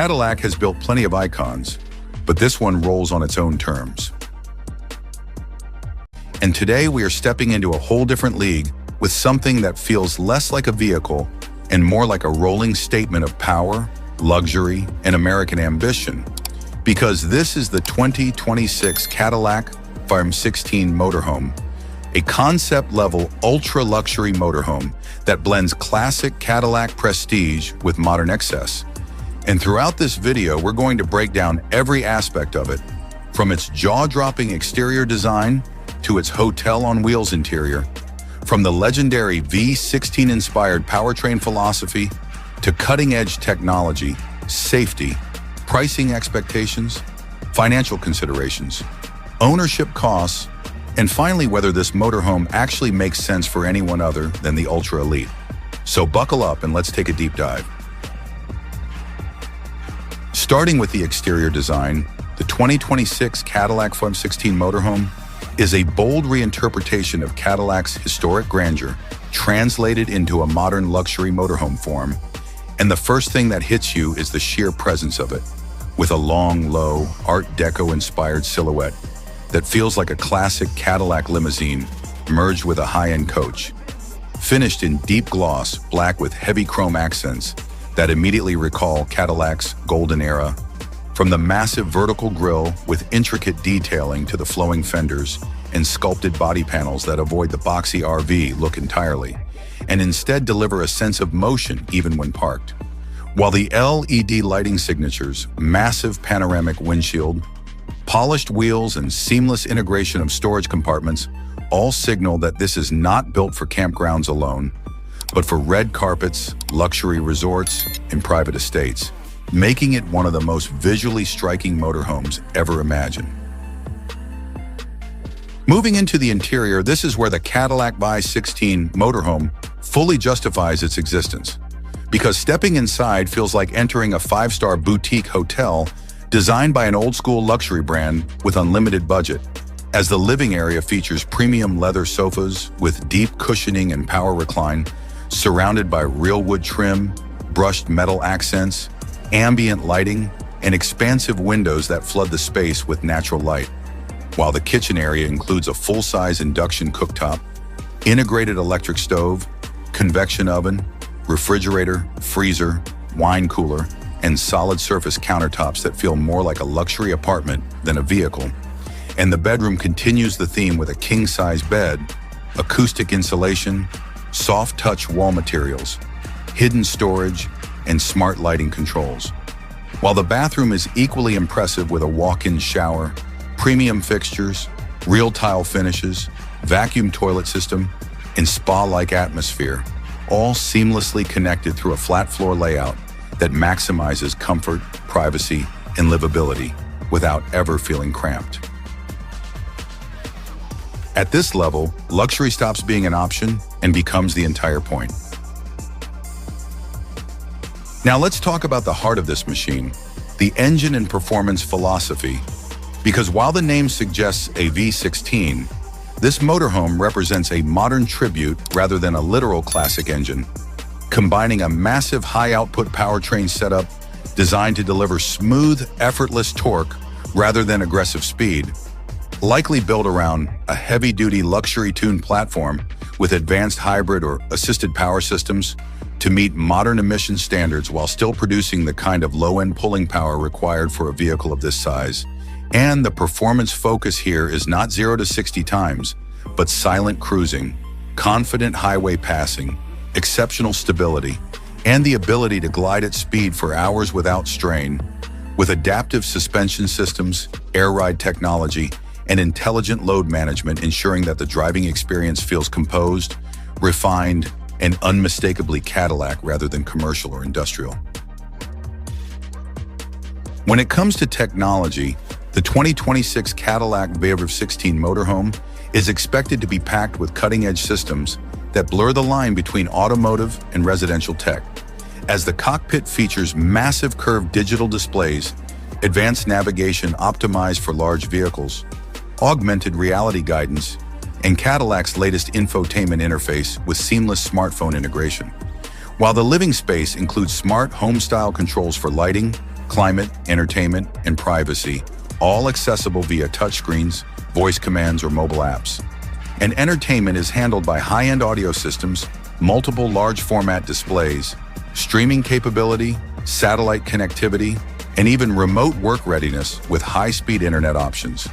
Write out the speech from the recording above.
Cadillac has built plenty of icons, but this one rolls on its own terms. And today we are stepping into a whole different league with something that feels less like a vehicle and more like a rolling statement of power, luxury, and American ambition. Because this is the 2026 Cadillac F16 Motorhome, a concept-level ultra-luxury motorhome that blends classic Cadillac prestige with modern excess. And throughout this video, we're going to break down every aspect of it, from its jaw-dropping exterior design to its hotel-on-wheels interior, from the legendary V16-inspired powertrain philosophy to cutting-edge technology, safety, pricing expectations, financial considerations, ownership costs, and finally whether this motorhome actually makes sense for anyone other than the ultra-elite. So buckle up and let's take a deep dive. Starting with the exterior design, the 2026 Cadillac F16 Motorhome is a bold reinterpretation of Cadillac's historic grandeur, translated into a modern luxury motorhome form. And the first thing that hits you is the sheer presence of it, with a long, low, Art Deco-inspired silhouette that feels like a classic Cadillac limousine merged with a high-end coach. Finished in deep gloss, black with heavy chrome accents that immediately recall Cadillac's golden era. From the massive vertical grille with intricate detailing to the flowing fenders and sculpted body panels that avoid the boxy RV look entirely, and instead deliver a sense of motion even when parked. While the LED lighting signatures, massive panoramic windshield, polished wheels, and seamless integration of storage compartments all signal that this is not built for campgrounds alone, but for red carpets, luxury resorts, and private estates, making it one of the most visually striking motorhomes ever imagined. Moving into the interior, this is where the Cadillac F16 Motorhome fully justifies its existence, because stepping inside feels like entering a five-star boutique hotel designed by an old-school luxury brand with unlimited budget, as the living area features premium leather sofas with deep cushioning and power recline, surrounded by real wood trim, brushed metal accents, ambient lighting, and expansive windows that flood the space with natural light. While the kitchen area includes a full-size induction cooktop, integrated electric stove, convection oven, refrigerator, freezer, wine cooler, and solid surface countertops that feel more like a luxury apartment than a vehicle. And the bedroom continues the theme with a king-size bed, acoustic insulation, soft touch wall materials, hidden storage, and smart lighting controls. While the bathroom is equally impressive with a walk-in shower, premium fixtures, real tile finishes, vacuum toilet system, and spa-like atmosphere, all seamlessly connected through a flat floor layout that maximizes comfort, privacy, and livability without ever feeling cramped. At this level, luxury stops being an option and becomes the entire point. Now let's talk about the heart of this machine, the engine and performance philosophy. Because while the name suggests a V16, this motorhome represents a modern tribute rather than a literal classic engine, combining a massive high-output powertrain setup designed to deliver smooth, effortless torque rather than aggressive speed, likely built around a heavy-duty luxury-tuned platform with advanced hybrid or assisted power systems to meet modern emission standards while still producing the kind of low-end pulling power required for a vehicle of this size. And the performance focus here is not 0 to 60 times, but silent cruising, confident highway passing, exceptional stability, and the ability to glide at speed for hours without strain, with adaptive suspension systems, air ride technology, and intelligent load management ensuring that the driving experience feels composed, refined, and unmistakably Cadillac rather than commercial or industrial. When it comes to technology, the 2026 Cadillac F16 Motorhome is expected to be packed with cutting-edge systems that blur the line between automotive and residential tech, as the cockpit features massive curved digital displays, advanced navigation optimized for large vehicles, augmented reality guidance, and Cadillac's latest infotainment interface with seamless smartphone integration. While the living space includes smart home-style controls for lighting, climate, entertainment, and privacy, all accessible via touchscreens, voice commands, or mobile apps. And entertainment is handled by high-end audio systems, multiple large-format displays, streaming capability, satellite connectivity, and even remote work readiness with high-speed internet options.